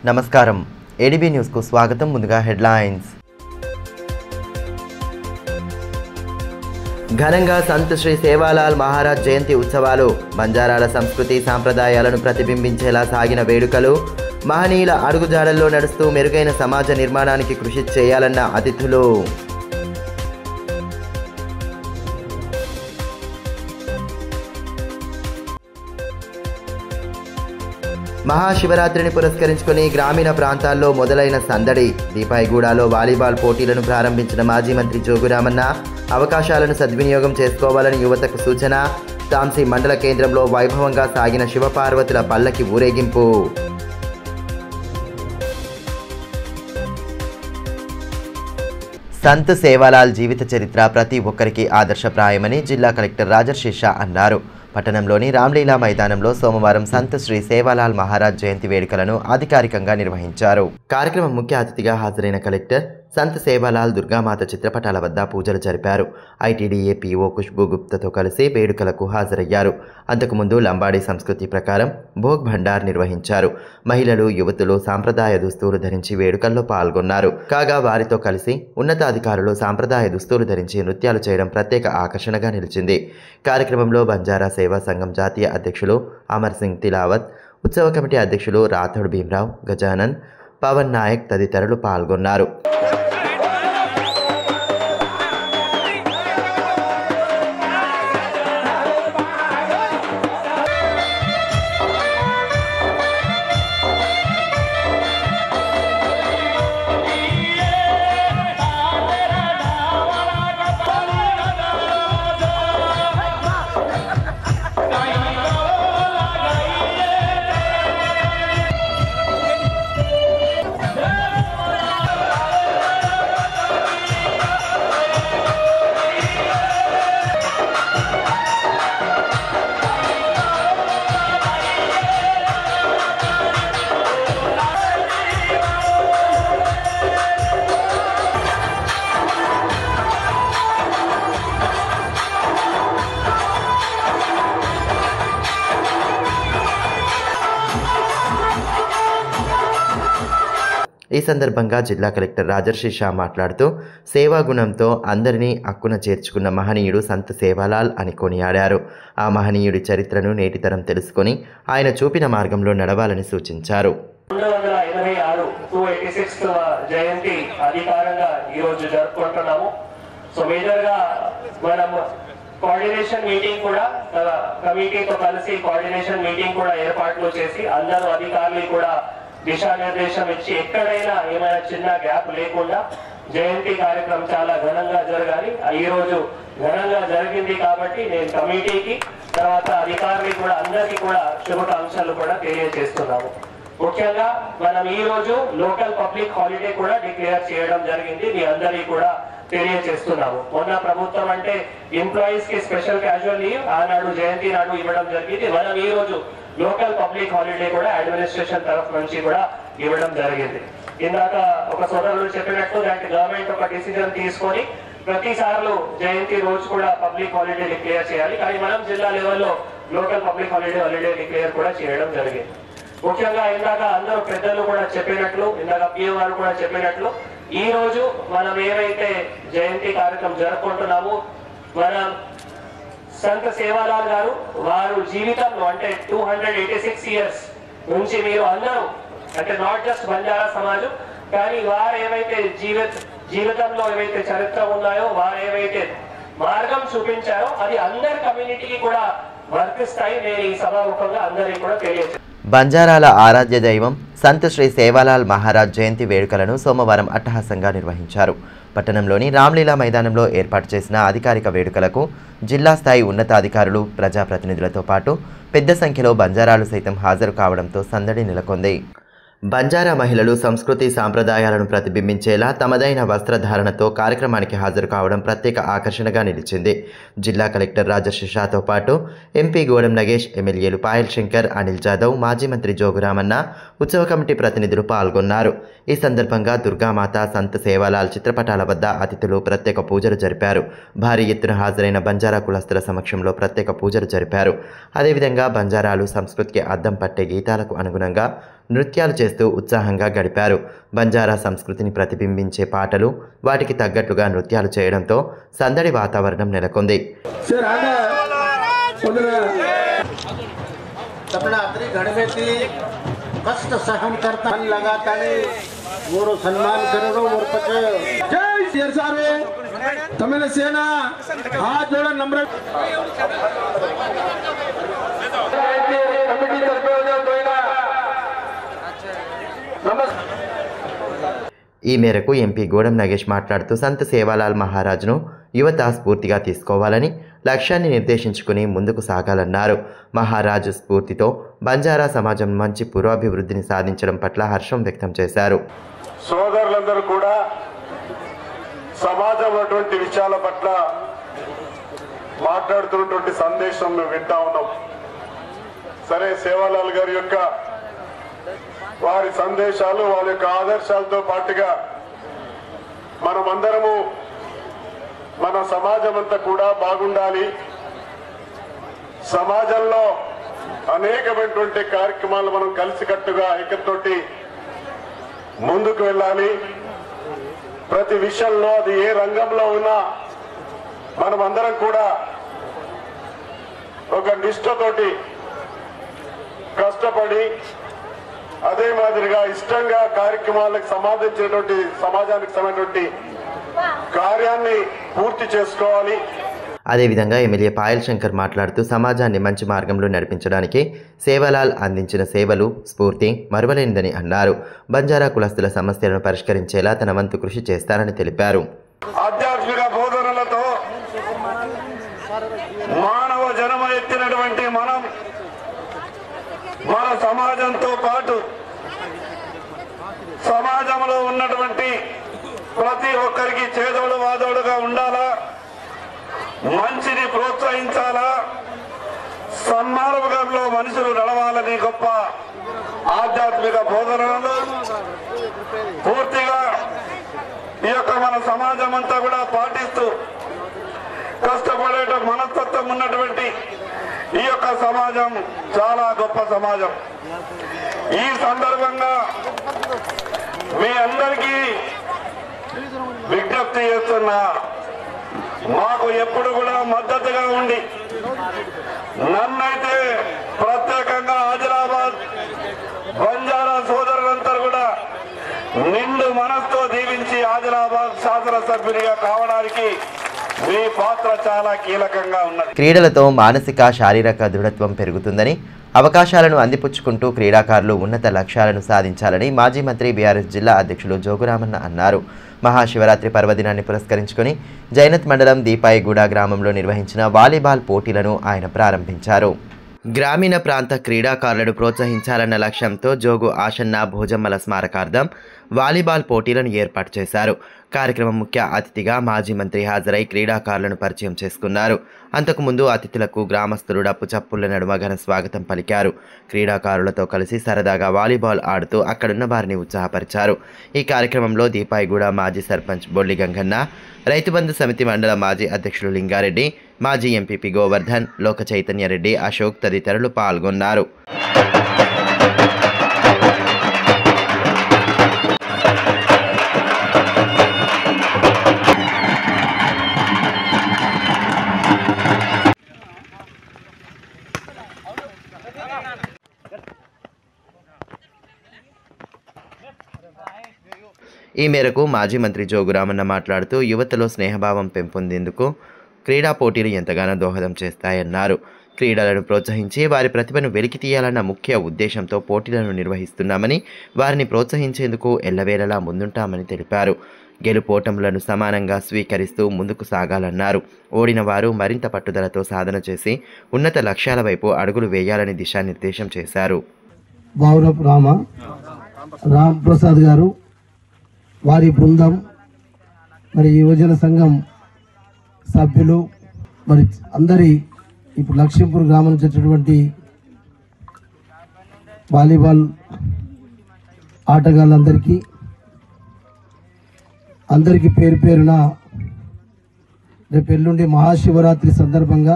నమస్కారం ADB news కు స్వాగతం. ముందుగా హెడ్లైన్స్. ఘనంగా సంత్ శ్రీ సేవాలాల్ మహారాజ్ జయంతి ఉత్సవాలు. బంజారాల సంస్కృతి సాంప్రదాయాలను ప్రతిబింబించేలా సాగిన వేడుకలు. మహనీయుల అడుగుజాడల్లో నడుస్తూ మెరుగైన సమాజ నిర్మాణానికి కృషి చేయాలన్న అతిథులు. మహాశివరాత్రిని పురస్కరించుకుని గ్రామీణ ప్రాంతాల్లో మొదలైన సందడి. దీపాయిగూడలో వాలీబాల్ పోటీలను ప్రారంభించిన మాజీ మంత్రి జోగురామన్న అవకాశాలను సద్వినియోగం చేసుకోవాలని యువతకు సూచన. తాంసీ మండల కేంద్రంలో వైభవంగా సాగిన శివపార్వతుల పల్లకి ఊరేగింపు. సంత్ సేవాలాల్ జీవిత చరిత్ర ప్రతి ఒక్కరికి ఆదర్శప్రాయమని జిల్లా కలెక్టర్ రాజర్షి షా అన్నారు. పట్టణంలోని రామ్లీలా మైదానంలో సోమవారం సంత్ శ్రీ సేవాలాల్ మహారాజ్ జయంతి వేడుకలను అధికారికంగా నిర్వహించారు. కార్యక్రమం ముఖ్య అతిథిగా హాజరైన కలెక్టర్ సంత్ సేవాలాల్ దుర్గామాత చిత్రపటాల వద్ద పూజలు జరిపారు. ఐటీడీఏ పీఓ ఖుష్బూ గుప్తాతో కలిసి వేడుకలకు హాజరయ్యారు. అంతకుముందు లంబాడీ సంస్కృతి ప్రకారం భోగ్ భండార్ నిర్వహించారు. మహిళలు, యువతులు సాంప్రదాయ దుస్తులు ధరించి వేడుకల్లో పాల్గొన్నారు. కాగా వారితో కలిసి ఉన్నతాధికారులు సాంప్రదాయ దుస్తులు ధరించి నృత్యాలు చేయడం ప్రత్యేక ఆకర్షణగా నిలిచింది. కార్యక్రమంలో బంజారా సేవా సంఘం జాతీయ అధ్యక్షులు అమర్ సింగ్ తిలావత్, ఉత్సవ కమిటీ అధ్యక్షులు రాథోడ్ భీమ్రావ్, గజానన్, పవన్ నాయక్ తదితరులు పాల్గొన్నారు. ఈ సందర్భంగా జిల్లా కలెక్టర్ రాజర్షి షా మాట్లాడుతూ సేవా గుణంతో అందరినీ అక్కున చేర్చుకున్న మహనీయుడు సంత్ సేవాలాల్ అని కొనియాడారు. ఆ మహనీయుడి చరిత్రను నేటితరం తెలుసుకొని ఆయన చూపిన మార్గంలో నడవాలని సూచించారు. 286 జయంతి అధికారంగా ఈరోజు జరుపుకుంటున్నాము. సో మేజర్గా మనం కోఆర్డినేషన్ మీటింగ్ కూడా కమిటీతో కలిసి కోఆర్డినేషన్ మీటింగ్ కూడా ఏర్పాట్లు చేసి అందరూ అధికారులు కూడా దిశానిర్దేశం ఇచ్చి ఎక్కడైనా ఏమైనా చిన్న గ్యాప్ లేకుండా జయంతి కార్యక్రమం చాలా ఘనంగా జరగాలి. ఈ రోజు ఘనంగా జరిగింది కాబట్టి నేను కమిటీకి తర్వాత అధికారులకు కూడా అందరికీ కూడా శుభాకాంక్షలు కూడా తెలియజేస్తున్నాము. ముఖ్యంగా మనం ఈ రోజు లోకల్ పబ్లిక్ హాలిడే కూడా డిక్లేర్ చేయడం జరిగింది. మీ అందరికీ కూడా తెలియజేస్తున్నాము. మొన్న ప్రభుత్వం అంటే ఎంప్లాయీస్ కి స్పెషల్ క్యాజువల్ లీవ్ ఆనాడు జయంతి నాడు ఇవ్వడం జరిగింది. మనం ఈ రోజు లోకల్ పబ్లిక్ హాలిడే కూడా అడ్మినిస్ట్రేషన్ తరఫు నుంచి కూడా ఇవ్వడం జరిగింది. ఇందాక ఒక సోదరులు చెప్పినట్టు దాంట్లో గవర్నమెంట్ ఒక డిసిజన్ తీసుకొని ప్రతిసార్లు జయంతి రోజు కూడా పబ్లిక్ హాలిడే డిక్లేర్ చేయాలి. కానీ మనం జిల్లా లెవెల్లో లోకల్ పబ్లిక్ హాలిడే డిక్లేర్ కూడా చేయడం జరిగింది. ముఖ్యంగా ఇందాక అందరూ పెద్దలు కూడా చెప్పినట్లు, ఇందాక పిఓ గారు కూడా చెప్పినట్లు ఈ రోజు మనం ఏవైతే జయంతి కార్యక్రమం జరుపుకుంటున్నాము, మన సంత్ సేవాలాల్ గారు వారు జీవితంలో అంటే 286 ఇయర్స్ నుంచి మీరు అందరూ అంటే నాట్ జస్ట్ బంజారా సమాజం కానీ వారు ఏవైతే జీవితంలో ఏవైతే చరిత్ర ఉన్నాయో వారు ఏవైతే మార్గం చూపించారో అది అందరి కమ్యూనిటీకి కూడా వర్తిస్తాయి. నేను ఈ సభాముఖంగా అందరికీ కూడా తెలియజేస్తాను. బంజారాల ఆరాధ్య దైవం సంత్ శ్రీ సేవాలాల్ మహారాజ్ జయంతి వేడుకలను సోమవారం అట్టహాసంగా నిర్వహించారు. పట్టణంలోని రామ్లీలా మైదానంలో ఏర్పాటు చేసిన అధికారిక వేడుకలకు జిల్లా స్థాయి ఉన్నతాధికారులు, ప్రజాప్రతినిధులతో పాటు పెద్ద సంఖ్యలో బంజారాలు సైతం హాజరు కావడంతో సందడి నెలకొంది. బంజారా మహిళలు సంస్కృతి సాంప్రదాయాలను ప్రతిబింబించేలా తమదైన వస్త్రధారణతో కార్యక్రమానికి హాజరు కావడం ప్రత్యేక ఆకర్షణగా నిలిచింది. జిల్లా కలెక్టర్ రాజర్షి షాతో పాటు ఎంపీ గోడెం నగేష్, ఎమ్మెల్యేలు పాయల్ శంకర్, అనిల్ జాదవ్, మాజీ మంత్రి జోగురామన్న, ఉత్సవ కమిటీ ప్రతినిధులు పాల్గొన్నారు. ఈ సందర్భంగా దుర్గామాత, సంత్ సేవాలాల్ చిత్రపటాల వద్ద అతిథులు ప్రత్యేక పూజలు జరిపారు. భారీ ఎత్తున హాజరైన బంజారా కులస్తుల సమక్షంలో ప్రత్యేక పూజలు జరిపారు. అదేవిధంగా బంజారాలు సంస్కృతికి అద్దం పట్టే గీతాలకు అనుగుణంగా నృత్యాలు చేస్తూ ఉత్సాహంగా గడిపారు. బంజారా సంస్కృతిని ప్రతిబింబించే పాటలు, వాటికి తగ్గట్టుగా నృత్యాలు చేయడంతో సందడి వాతావరణం నెలకొంది. अपना अपने घर में थी कष्ट सहन करता लगाता नहीं वो सम्मान करो और पचे जय शेर सारे तमिल सेना हाथ जोड़ा नम्र ఈ మేరకు ఎంపీ గూడెం నగేష్ మాట్లాడుతూ సంత్ సేవాలాల్ మహారాజ్ను యువత స్ఫూర్తిగా తీసుకోవాలని, లక్ష్యాన్ని నిర్దేశించుకుని ముందుకు సాగాలన్నారు. మహారాజ్ స్ఫూర్తితో బంజారా సమాజం మంచి పురోభివృద్ధిని సాధించడం పట్ల హర్షం వ్యక్తం చేశారు. సోదరులందరూ కూడా సమాజం అటువంటి విషయాల పట్ల మాట్లాడుతున్నటువంటి సందేశం మేము వింటా ఉన్నాం. సరే, సేవాలాల్ గారి యొక్క వారి సందేశాలు, వారి యొక్క ఆదర్శాలతో పాటుగా మనమందరము మన సమాజం అంతా కూడా బాగుండాలి, సమాజంలో అనేకమైనటువంటి కార్యక్రమాలు మనం కలిసికట్టుగా ఐక్యతతోటి ముందుకు వెళ్ళాలి. ప్రతి విషయంలో అది ఏ రంగంలో ఉన్నా మనం అందరం కూడా ఒక నిష్ఠతోటి కష్టపడి అదే మాదిరిగా ఇష్టంగా కార్యక్రమాలకు సమాజానికి సంబంధించినటువంటి కార్యాన్ని పూర్తి చేసుకోవాలి. అదేవిధంగా ఎమ్మెల్యే పాయల్ శంకర్ మాట్లాడుతూ సమాజాన్ని మంచి మార్గంలో నడిపించడానికి సేవాలాల్ అందించిన సేవలు స్ఫూర్తి మరువలేనిదని అన్నారు. బంజారా కులస్తుల సమస్యలను పరిష్కరించేలా తన వంతు కృషి చేస్తారని తెలిపారు. ఆధ్యాత్మిక బోధనలతో మానవ జన్మ ఎత్తినటువంటి మనం మన సమాజంతో పాటు సమాజంలో ఉన్నటువంటి ప్రతి ఒక్కరికి చేదోడు వాదోడుగా ఉండాలా, మంచిని ప్రోత్సహించాలా, సన్మార్గంలో మనుషులు నడవాలని గొప్ప ఆధ్యాత్మిక బోధనలు పూర్తిగా ఈ యొక్క మన సమాజం అంతా కూడా పాటిస్తూ కష్టపడేట మనస్తత్వం ఉన్నటువంటి ఈ యొక్క సమాజం చాలా గొప్ప సమాజం. ఈ సందర్భంగా మీ అందరికీ విజ్ఞప్తి చేస్తున్నా, మాకు ఎప్పుడు కూడా మద్దతుగా ఉండి నన్నైతే ప్రత్యేకంగా ఆదిలాబాద్ బంజారా సోదరులంతా కూడా నిండు మనసుతో దీవించి ఆదిలాబాద్ శాసనసభ్యునిగా కావడానికి మీ పాత్ర చాలా కీలకంగా ఉన్నది. క్రీడలతో మానసిక శారీరక దృఢత్వం పెరుగుతుందని, అవకాశాలను అందిపుచ్చుకుంటూ క్రీడాకారులు ఉన్నత లక్ష్యాలను సాధించాలని మాజీ మంత్రి బీఆర్ఎస్ జిల్లా అధ్యక్షులు జోగురామన్న అన్నారు. మహాశివరాత్రి పర్వదినాన్ని పురస్కరించుకొని జైనత్ మండలం దీపాయిగూడ గ్రామంలో నిర్వహించిన వాలీబాల్ పోటీలను ఆయన ప్రారంభించారు. గ్రామీణ ప్రాంత క్రీడాకారులను ప్రోత్సహించాలన్న లక్ష్యంతో జోగు ఆశన్న భోజమ్మల స్మారకార్థం వాలీబాల్ పోటీలను ఏర్పాటు చేశారు. కార్యక్రమం ముఖ్య అతిథిగా మాజీ మంత్రి హాజరై క్రీడాకారులను పరిచయం చేసుకున్నారు. అంతకుముందు అతిథులకు గ్రామస్తులు డప్పు చప్పుళ్ల నడుమ ఘన స్వాగతం పలికారు. క్రీడాకారులతో కలిసి సరదాగా వాలీబాల్ ఆడుతూ అక్కడున్న వారిని ఉత్సాహపరిచారు. ఈ కార్యక్రమంలో దీపాయిగూడ మాజీ సర్పంచ్ బొల్లి గంగన్న, రైతుబంధు సమితి మండల మాజీ అధ్యక్షులు లింగారెడ్డి, మాజీ ఎంపీపీ గోవర్ధన్, లోక చైతన్యరెడ్డి, అశోక్ తదితరులు పాల్గొన్నారు. ఈ మేరకు మాజీ మంత్రి జోగురామన్న మాట్లాడుతూ యువతలో స్నేహభావం పెంపొందేందుకు క్రీడా పోటీలు ఎంతగానో దోహదం చేస్తాయన్నారు. క్రీడలను ప్రోత్సహించి వారి ప్రతిభను వెలికి తీయాలన్న ముఖ్య ఉద్దేశంతో పోటీలను నిర్వహిస్తున్నామని, వారిని ప్రోత్సహించేందుకు ఎల్లవేళలా ముందుంటామని తెలిపారు. గెలుపోటములను సమానంగా స్వీకరిస్తూ ముందుకు సాగాలన్నారు. ఓడిన వారు మరింత పట్టుదలతో సాధన చేసి ఉన్నత లక్ష్యాల వైపు అడుగులు వేయాలని దిశానిర్దేశం చేశారు. బావురపు రాంప్రసాద్ గారు, వారి బృందం, మరి యువజన సంఘం సభ్యులు, మరి అందరి ఇప్పుడు లక్ష్మీపూర్ గ్రామం నుంచి వచ్చినటువంటి వాలీబాల్ ఆటగాళ్ళందరికీ పేరు పేరున రేపు ఎల్లుండి మహాశివరాత్రి సందర్భంగా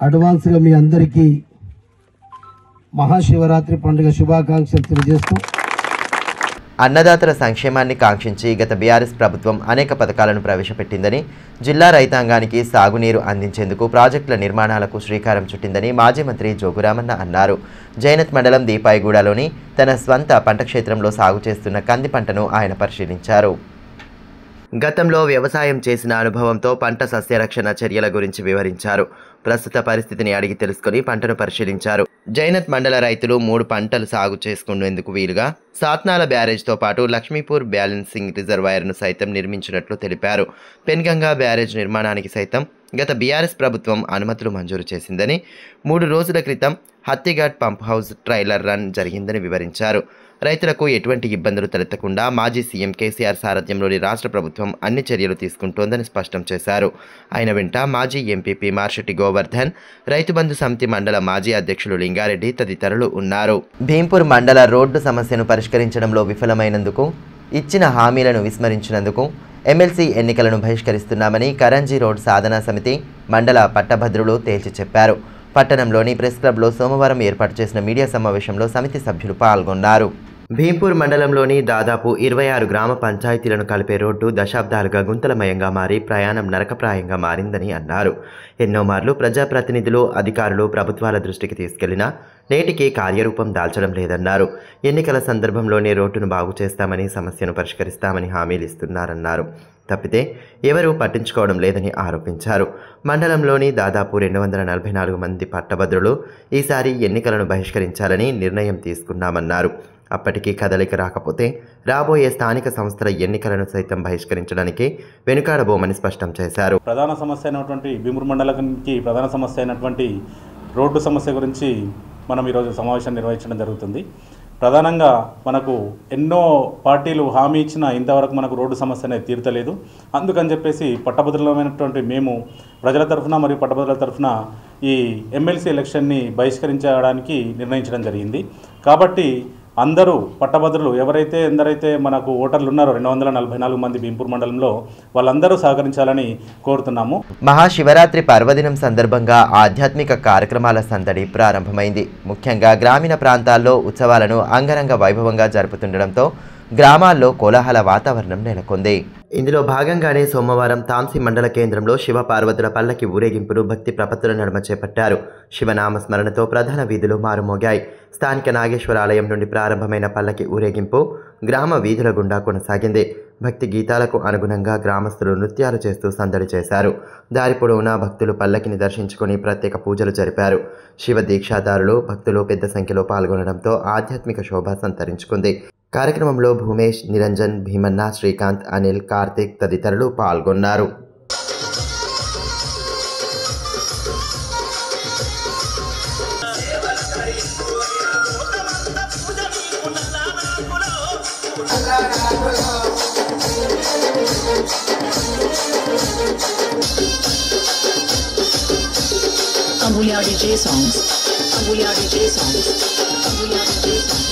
అడ్వాన్స్గా మీ అందరికీ మహాశివరాత్రి పండుగ శుభాకాంక్షలు తెలియజేస్తూ అన్నదాతల సంక్షేమాన్ని కాంక్షించి గత బీఆర్ఎస్ ప్రభుత్వం అనేక పథకాలను ప్రవేశపెట్టిందని, జిల్లా రైతాంగానికి సాగునీరు అందించేందుకు ప్రాజెక్టుల నిర్మాణాలకు శ్రీకారం చుట్టిందని మాజీ మంత్రి జోగురామన్న అన్నారు. జైనత్ మండలం దీపాయిగూడలోని తన స్వంత పంట క్షేత్రంలో సాగు చేస్తున్న కంది పంటను ఆయన పరిశీలించారు. గతంలో వ్యవసాయం చేసిన అనుభవంతో పంట సస్యరక్షణ చర్యల గురించి వివరించారు. ప్రస్తుత పరిస్థితిని అడిగి తెలుసుకుని పంటను పరిశీలించారు. జైనత్ మండల రైతులు 3 పంటలు సాగు చేసుకునేందుకు వీలుగా సాత్నాల బ్యారేజ్తో పాటు లక్ష్మీపూర్ బ్యాలెన్సింగ్ రిజర్వాయర్ను సైతం నిర్మించినట్లు తెలిపారు. పెన్గంగా బ్యారేజ్ నిర్మాణానికి సైతం గత బీఆర్ఎస్ ప్రభుత్వం అనుమతులు మంజూరు చేసిందని, 3 రోజుల క్రితం హత్తిఘాట్ పంప్ హౌస్ ట్రైలర్ రన్ జరిగిందని వివరించారు. రైతులకు ఎటువంటి ఇబ్బందులు తలెత్తకుండా మాజీ సీఎం కేసీఆర్ సారథ్యంలోని రాష్ట్ర ప్రభుత్వం అన్ని చర్యలు తీసుకుంటోందని స్పష్టం చేశారు. ఆయన వెంట మాజీ ఎంపీపీ మార్షెట్టి గోవర్ధన్, రైతు బంధు సమితి మండల మాజీ అధ్యక్షులు లింగారెడ్డి తదితరులు ఉన్నారు. భీంపూర్ మండల రోడ్డు సమస్యను పరిష్కరించడంలో విఫలమైనందుకు, ఇచ్చిన హామీలను విస్మరించినందుకు ఎమ్మెల్సీ ఎన్నికలను బహిష్కరిస్తున్నామని కరంజీ రోడ్ సాధనా సమితి మండల పట్టభద్రులు తేల్చి చెప్పారు. పట్టణంలోని ప్రెస్ క్లబ్లో సోమవారం ఏర్పాటు చేసిన మీడియా సమావేశంలో సమితి సభ్యులు పాల్గొన్నారు. భీంపూర్ మండలంలోని దాదాపు 26 గ్రామ పంచాయతీలను కలిపే రోడ్డు దశాబ్దాలుగా గుంతలమయంగా మారి ప్రయాణం నరకప్రాయంగా మారిందని అన్నారు. ఎన్నో మార్లు ప్రజాప్రతినిధులు, అధికారులు ప్రభుత్వాల దృష్టికి తీసుకెళ్లినా నేటికి కార్యరూపం దాల్చడం లేదన్నారు. ఎన్నికల సందర్భంలోనే రోడ్డును బాగు చేస్తామని, సమస్యను పరిష్కరిస్తామని హామీలు ఇస్తున్నారన్నారు. తప్పితే ఎవరూ పట్టించుకోవడం లేదని ఆరోపించారు. మండలంలోని దాదాపు 244 మంది పట్టభద్రులు ఈసారి ఎన్నికలను బహిష్కరించాలని నిర్ణయం తీసుకున్నామన్నారు. అప్పటికీ కదలిక రాకపోతే రాబోయే స్థానిక సంస్థల ఎన్నికలను సైతం బహిష్కరించడానికి వెనుకాడబోమని స్పష్టం చేశారు. ప్రధాన సమస్య అయినటువంటి భీంపూర్ మండలానికి ప్రధాన సమస్య అయినటువంటి రోడ్డు సమస్య గురించి మనం ఈరోజు సమావేశం నిర్వహించడం జరుగుతుంది. ప్రధానంగా మనకు ఎన్నో పార్టీలు హామీ ఇచ్చినా ఇంతవరకు మనకు రోడ్డు సమస్య అనేది తీర్చలేదు. అందుకని చెప్పేసి పట్టభద్రులమైనటువంటి మేము ప్రజల తరఫున మరియు పట్టభద్రుల తరఫున ఈ ఎమ్మెల్సీ ఎలక్షన్ని బహిష్కరించడానికి నిర్ణయించడం జరిగింది. కాబట్టి అందరూ పట్టభద్రులు ఎందరైతే మనకు ఓటర్లు ఉన్నారో 244 మంది భీంపూర్ మండలంలో వాళ్ళందరూ సహకరించాలని కోరుతున్నాము. మహాశివరాత్రి పర్వదినం సందర్భంగా ఆధ్యాత్మిక కార్యక్రమాల సందడి ప్రారంభమైంది. ముఖ్యంగా గ్రామీణ ప్రాంతాల్లో ఉత్సవాలను అంగరంగ వైభవంగా జరుపుతుండటంతో గ్రామాల్లో కోలాహల వాతావరణం నెలకొంది. ఇందులో భాగంగానే సోమవారం తాంసీ మండల కేంద్రంలో శివ పార్వతుల పల్లకి ఊరేగింపును భక్తి ప్రపత్తుల నడుమ చేపట్టారు. శివనామ స్మరణతో ప్రధాన వీధులు మారుమోగాయి. స్థానిక నాగేశ్వర ఆలయం నుండి ప్రారంభమైన పల్లకి ఊరేగింపు గ్రామ వీధుల గుండా కొనసాగింది. భక్తి గీతాలకు అనుగుణంగా గ్రామస్తులు నృత్యాలు చేస్తూ సందడి చేశారు. దారి పొడవునా భక్తులు పల్లకిని దర్శించుకుని ప్రత్యేక పూజలు జరిపారు. శివ దీక్షాదారులు, భక్తులు పెద్ద సంఖ్యలో పాల్గొనడంతో ఆధ్యాత్మిక శోభ సంతరించుకుంది. కార్యక్రమంలో భూమేష్, నిరంజన్, భీమన్న, శ్రీకాంత్, అనిల్, కార్తిక్ తదితరులు పాల్గొన్నారు. Ambulia DJ songs. Ambulia DJ songs. Ambulia DJ songs.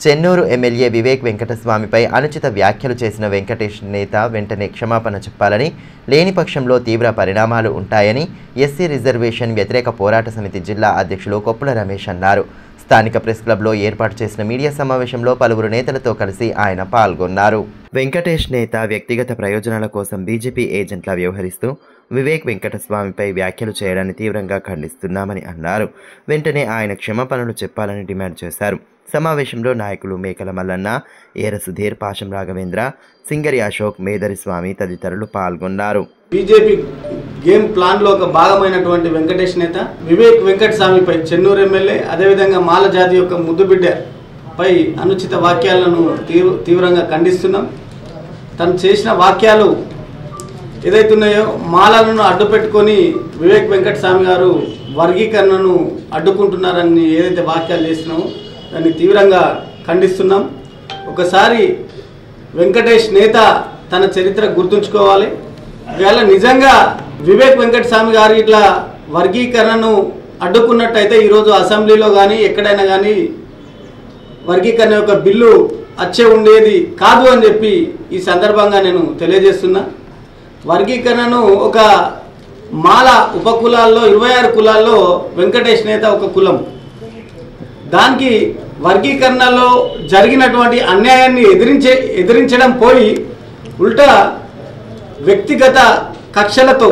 Chennur MLA Vivek వెంకటస్వామిపై అనుచిత వ్యాఖ్యలు చేసిన వెంకటేష్ నేత వెంటనే క్షమాపణ చెప్పాలని, లేని పక్షంలో తీవ్ర పరిణామాలు ఉంటాయని ఎస్సీ రిజర్వేషన్ వ్యతిరేక పోరాట సమితి జిల్లా అధ్యక్షులు కొప్పుల రమేష్ అన్నారు. స్థానిక ప్రెస్ క్లబ్లో ఏర్పాటు చేసిన మీడియా సమావేశంలో పలువురు నేతలతో కలిసి ఆయన పాల్గొన్నారు. వెంకటేష్ నేత వ్యక్తిగత ప్రయోజనాల కోసం బీజేపీ ఏజెంట్లా వ్యవహరిస్తూ వివేక్ వెంకటస్వామిపై వ్యాఖ్యలు చేయడాన్ని తీవ్రంగా ఖండిస్తున్నామని అన్నారు. వెంటనే ఆయన క్షమాపణలు చెప్పాలని డిమాండ్ చేశారు. సమావేశంలో నాయకులు మేకల మల్లన్న, ఏర సుధీర్, పాశం రాఘవేంద్ర, సింగరి అశోక్, మేదరి స్వామి తదితరులు పాల్గొన్నారు. బీజేపీ గేమ్ ప్లాన్ లో ఒక భాగమైనటువంటి వెంకటేష్ నేత వివేక్ వెంకటస్వామిపై చెన్నూరు ఎమ్మెల్యే, అదేవిధంగా మాల జాతి యొక్క ముద్దుబిడ్డపై అనుచిత వాక్యాలను తీవ్రంగా ఖండిస్తున్నాం. తను చేసిన వాక్యాలు ఏదైతున్నాయో మాలలను అడ్డు పెట్టుకొని వివేక్ వెంకటస్వామి గారు వర్గీకరణను అడ్డుకుంటున్నారని ఏదైతే వాక్యాలు చేస్తున్నామో దాన్ని తీవ్రంగా ఖండిస్తున్నాం. ఒకసారి వెంకటేష్ నేత తన చరిత్ర గుర్తుంచుకోవాలి. ఒకవేళ నిజంగా వివేక్ వెంకటస్వామి గారు ఇట్లా వర్గీకరణను అడ్డుకున్నట్టయితే ఈరోజు అసెంబ్లీలో కానీ ఎక్కడైనా కానీ వర్గీకరణ యొక్క బిల్లు వచ్చే ఉండేది కాదు అని చెప్పి ఈ సందర్భంగా నేను తెలియజేస్తున్నా. వర్గీకరణను ఒక మాల ఉపకులాల్లో 26 కులాల్లో వెంకటేష్ నేత ఒక కులం. దానికి వర్గీకరణలో జరిగినటువంటి అన్యాయాన్ని ఎదిరించడం పోయి ఉల్టా వ్యక్తిగత కక్షలతో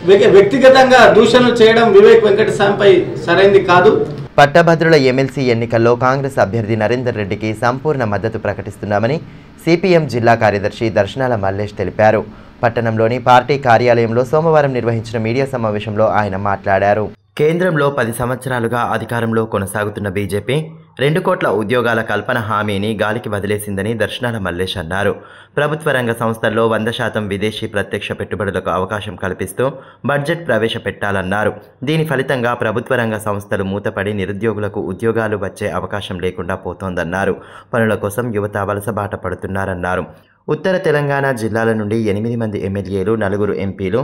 వ్యక్తిగతంగా దూషణలు చేయడం వివేక్ వెంకటస్వామిపై సరైంది కాదు. పట్టభద్రుల ఎమ్మెల్సీ ఎన్నికల్లో కాంగ్రెస్ అభ్యర్థి నరేందర్ రెడ్డికి సంపూర్ణ మద్దతు ప్రకటిస్తున్నామని సిపిఎం జిల్లా కార్యదర్శి దర్శనాల మల్లేష్ తెలిపారు. పట్టణంలోని పార్టీ కార్యాలయంలో సోమవారం నిర్వహించిన మీడియా సమావేశంలో ఆయన మాట్లాడారు. కేంద్రంలో 10 సంవత్సరాలుగా అధికారంలో కొనసాగుతున్న బీజేపీ 2 కోట్ల ఉద్యోగాల కల్పన హామీని గాలికి వదిలేసిందని దర్శనాల మల్లేష్ అన్నారు. ప్రభుత్వ రంగ సంస్థల్లో 100% విదేశీ ప్రత్యక్ష పెట్టుబడులకు అవకాశం కల్పిస్తూ బడ్జెట్ ప్రవేశపెట్టాలన్నారు. దీని ఫలితంగా ప్రభుత్వ రంగ సంస్థలు మూతపడి నిరుద్యోగులకు ఉద్యోగాలు వచ్చే అవకాశం లేకుండా పోతోందన్నారు. పనుల కోసం యువత వలసబాట పడుతున్నారన్నారు. ఉత్తర తెలంగాణ జిల్లాల నుండి 8 మంది ఎమ్మెల్యేలు, 4 ఎంపీలు,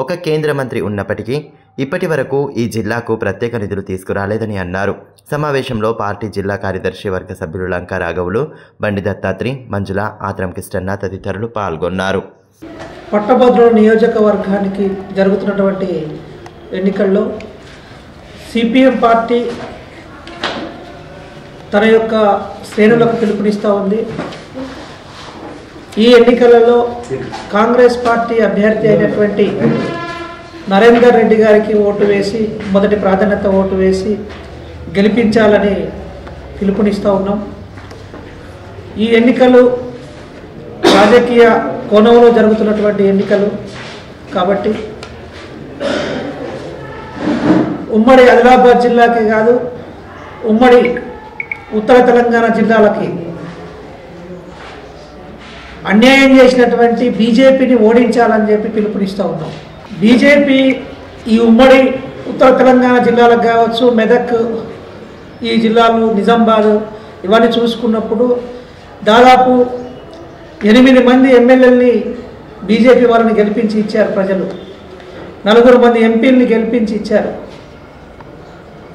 1 కేంద్ర మంత్రి ఉన్నప్పటికీ ఇప్పటి వరకు ఈ జిల్లాకు ప్రత్యేక నిధులు తీసుకురాలేదని అన్నారు. సమావేశంలో పార్టీ జిల్లా కార్యదర్శి వర్గ సభ్యులు లంకా రాఘవులు, బండి దత్తాత్రి, మంజుల, ఆత్రం కిష్టన్న తదితరులు పాల్గొన్నారు. పట్టభద్రుల నియోజకవర్గానికి జరుగుతున్నటువంటి ఎన్నికల్లో సిపిఎం పార్టీ తన యొక్క శ్రేణులకు పిలుపునిస్తూ ఉంది. ఈ ఎన్నికలలో కాంగ్రెస్ పార్టీ అభ్యర్థి అయినటువంటి నరేందర్ రెడ్డి గారికి ఓటు వేసి, మొదటి ప్రాధాన్యత ఓటు వేసి గెలిపించాలని పిలుపునిస్తూ ఉన్నాం. ఈ ఎన్నికలు రాజకీయ కోణంలో జరుగుతున్నటువంటి ఎన్నికలు కాబట్టి ఉమ్మడి ఆదిలాబాద్ జిల్లాకే కాదు, ఉమ్మడి ఉత్తర తెలంగాణ జిల్లాలకి అన్యాయం చేసినటువంటి బీజేపీని ఓడించాలని చెప్పి పిలుపునిస్తూ ఉన్నాం. బీజేపీ ఈ ఉమ్మడి ఉత్తర తెలంగాణ జిల్లాలకు కావచ్చు, మెదక్ ఈ జిల్లాలు, నిజామాబాద్ ఇవన్నీ చూసుకున్నప్పుడు దాదాపు 8 మంది ఎమ్మెల్యేలని బీజేపీ వాళ్ళని గెలిపించి ఇచ్చారు ప్రజలు. 4 మంది ఎంపీలని గెలిపించి ఇచ్చారు.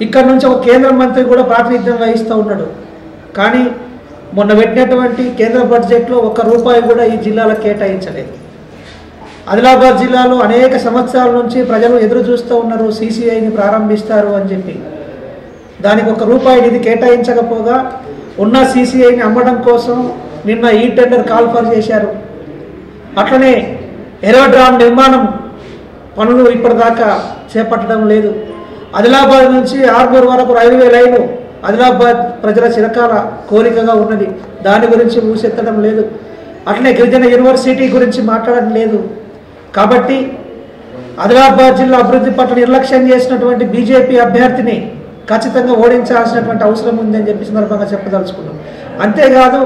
ఇక్కడ నుంచి ఒక కేంద్ర మంత్రి కూడా ప్రాతినిధ్యం వహిస్తూ ఉన్నాడు. కానీ మొన్న పెట్టినటువంటి కేంద్ర బడ్జెట్లో 1 రూపాయి కూడా ఈ జిల్లాలకు కేటాయించలేదు. ఆదిలాబాద్ జిల్లాలో అనేక సంవత్సరాల నుంచి ప్రజలు ఎదురు చూస్తూ ఉన్నారు సీసీఐని ప్రారంభిస్తారు అని చెప్పి. దానికి 1 రూపాయి నిధి కేటాయించకపోగా ఉన్న సీసీఐని అమ్మడం కోసం నిన్న ఈ టెండర్ కాల్ఫర్ చేశారు. అట్లనే ఏరోడ్రామ్ నిర్మాణం పనులు ఇప్పటిదాకా చేపట్టడం లేదు. ఆదిలాబాద్ నుంచి ఆర్మూర్ వరకు రైల్వే లైను ఆదిలాబాద్ ప్రజల చిరకాల కోరికగా ఉన్నది. దాని గురించి ఊసెత్తడం లేదు. అట్లనే గిరిజన యూనివర్సిటీ గురించి మాట్లాడడం లేదు. కాబట్టి ఆదిలాబాద్ జిల్లా అభివృద్ధి పట్ల నిర్లక్ష్యం చేసినటువంటి బీజేపీ అభ్యర్థిని ఖచ్చితంగా ఓడించాల్సినటువంటి అవసరం ఉందని చెప్పి సందర్భంగా చెప్పదలుచుకున్నాం. అంతేకాదు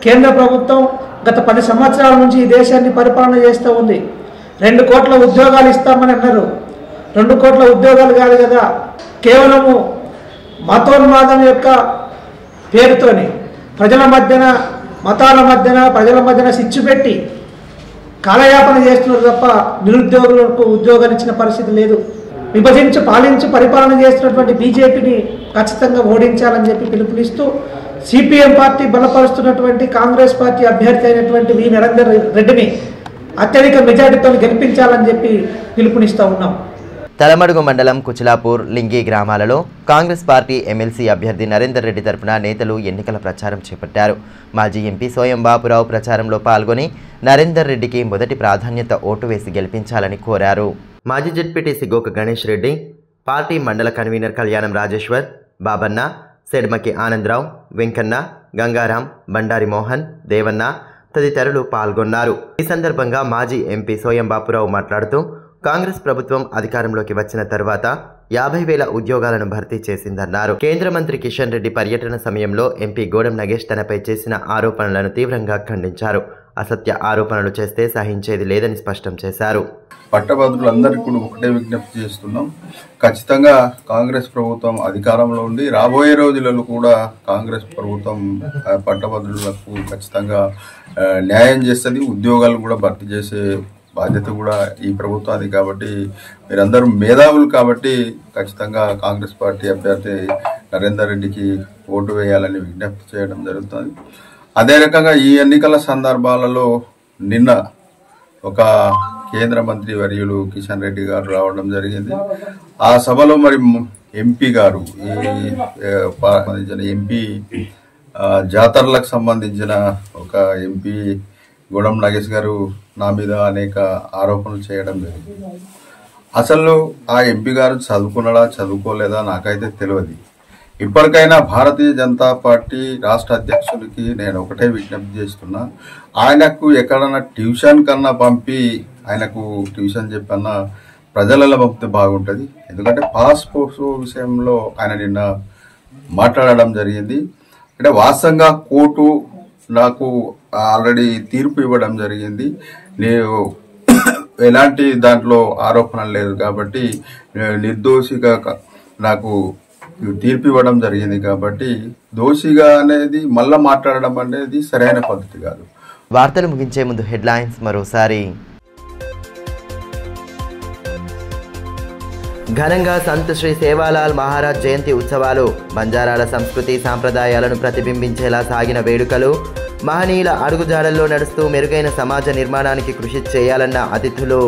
కేంద్ర ప్రభుత్వం గత 10 సంవత్సరాల నుంచి ఈ దేశాన్ని పరిపాలన చేస్తూ ఉంది. 2 కోట్ల ఉద్యోగాలు ఇస్తామని అన్నారు. 2 కోట్ల ఉద్యోగాలు కాదు కదా, కేవలము మతోన్మాదం యొక్క పేరుతోని ప్రజల మధ్యన, మతాల మధ్యన, ప్రజల మధ్యన సిచ్చు పెట్టి కాలయాపన చేస్తున్నారు తప్ప నిరుద్యోగులకు ఉద్యోగాలు ఇచ్చిన పరిస్థితి లేదు. విభజించి పాలించి పరిపాలన చేస్తున్నటువంటి బీజేపీని ఖచ్చితంగా ఓడించాలని చెప్పి పిలుపునిస్తూ సిపిఎం పార్టీ బలపరుస్తున్నటువంటి కాంగ్రెస్ పార్టీ అభ్యర్థి అయినటువంటి వి నరేందర్ రెడ్డిని అత్యధిక మెజారిటీతో గెలిపించాలని చెప్పి పిలుపునిస్తూ ఉన్నాం. తలమడుగు మండలం కుచిలాపూర్, లింగి గ్రామాలలో కాంగ్రెస్ పార్టీ ఎమ్మెల్సీ అభ్యర్థి నరేందర్ రెడ్డి తరపున నేతలు ఎన్నికల ప్రచారం చేపట్టారు. మాజీ ఎంపీ సోయం బాపురావు ప్రచారంలో పాల్గొని నరేందర్ రెడ్డికి మొదటి ప్రాధాన్యత ఓటు వేసి గెలిపించాలని కోరారు. మాజీ జెడ్పీటీసీ గోక గణేష్ రెడ్డి, పార్టీ మండల కన్వీనర్ కళ్యాణం రాజేశ్వర్, బాబన్న, సెడ్మకి ఆనందరావు, వెంకన్న, గంగారాం, బండారి మోహన్, దేవన్న తదితరులు పాల్గొన్నారు. ఈ సందర్భంగా మాజీ ఎంపీ సోయం బాపురావు మాట్లాడుతూ కాంగ్రెస్ ప్రభుత్వం అధికారంలోకి వచ్చిన తర్వాత 50,000 ఉద్యోగాలను భర్తీ చేసిందన్నారు. కేంద్ర మంత్రి కిషన్ రెడ్డి పర్యటన సమయంలో ఎంపీ గోడం నగేష్ తనపై చేసిన ఆరోపణలను తీవ్రంగా ఖండించారు. అసత్య ఆరోపణలు చేస్తే సహించేది లేదని స్పష్టం చేశారు. పట్టభద్రులందరికీ కూడా ఒకటే విజ్ఞప్తి చేస్తున్నాం. ఖచ్చితంగా కాంగ్రెస్ ప్రభుత్వం అధికారంలో ఉండి రాబోయే రోజులలో కూడా కాంగ్రెస్ ప్రభుత్వం పట్టభద్రులకు ఖచ్చితంగా న్యాయం చేస్తుంది. ఉద్యోగాలు కూడా భర్తీ చేసే బాధ్యత కూడా ఈ ప్రభుత్వానికి. కాబట్టి మీరందరూ మేధావులు కాబట్టి ఖచ్చితంగా కాంగ్రెస్ పార్టీ అభ్యర్థి నరేందర్ రెడ్డికి ఓటు వేయాలని విజ్ఞప్తి చేయడం జరుగుతుంది. అదే రకంగా ఈ ఎన్నికల సందర్భాలలో నిన్న ఒక కేంద్ర మంత్రి వర్యులు కిషన్ రెడ్డి గారు రావడం జరిగింది. ఆ సభలో మరి ఎంపీ గారు ఈ ఎంపీ జాతరలకు సంబంధించిన ఒక ఎంపీ గూడెం నాగేష్ గారు నా మీద అనేక ఆరోపణలు చేయడం జరిగింది. అసలు ఆ ఎంపీ గారు చదువుకున్నాడా చదువుకోలేదా నాకైతే తెలియదు. ఇప్పటికైనా భారతీయ జనతా పార్టీ రాష్ట్ర అధ్యక్షుడికి నేను ఒకటే విజ్ఞప్తి చేస్తున్నా, ఆయనకు ఎక్కడన్నా ట్యూషన్ కన్నా పంపి ఆయనకు ట్యూషన్ చెప్పన్నా ప్రజలలో పంపితే బాగుంటుంది. ఎందుకంటే పాస్పోర్ట్ విషయంలో ఆయన నిన్న మాట్లాడడం జరిగింది. అంటే వాస్తవంగా కోర్టు నాకు ఆల్రెడీ తీర్పు ఇవ్వడం జరిగింది. నేను ఎలాంటి దాంట్లో ఆరోపణ లేదు కాబట్టి నిర్దోషిగా నాకు తీర్పు ఇవ్వడం జరిగింది. కాబట్టి దోషిగా అనేది మళ్ళా మాట్లాడడం అనేది సరైన పద్ధతి కాదు. వార్తలు ముగించే ముందు హెడ్లైన్స్ మరోసారి. ఘనంగా సంత్ శ్రీ సేవాలాల్ మహారాజ్ జయంతి ఉత్సవాలు. బంజారాల సంస్కృతి సాంప్రదాయాలను ప్రతిబింబించేలా సాగిన వేడుకలు. మహనీయుల అడుగుజాడల్లో నడుస్తూ మెరుగైన సమాజ నిర్మాణానికి కృషి చేయాలన్న అతిథులు.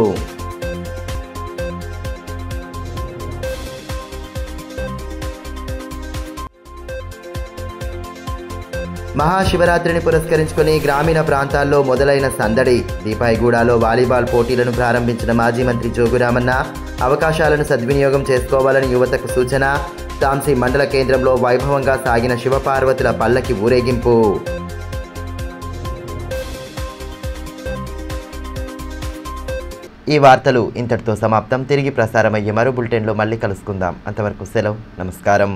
మహాశివరాత్రిని పురస్కరించుకుని గ్రామీణ ప్రాంతాల్లో మొదలైన సందడి. దీపాయిగూడలో వాలీబాల్ పోటీలను ప్రారంభించిన మాజీ మంత్రి జోగురామన్న అవకాశాలను సద్వినియోగం చేసుకోవాలని యువతకు సూచన. తాంసీ మండల కేంద్రంలో వైభవంగా సాగిన శివపార్వతుల పల్లకి ఊరేగింపు. ఈ వార్తలు ఇంతటితో సమాప్తం. తిరిగి ప్రసారమయ్యే మరో బులెటిన్లో మళ్ళీ కలుసుకుందాం. అంతవరకు సెలవు. నమస్కారం.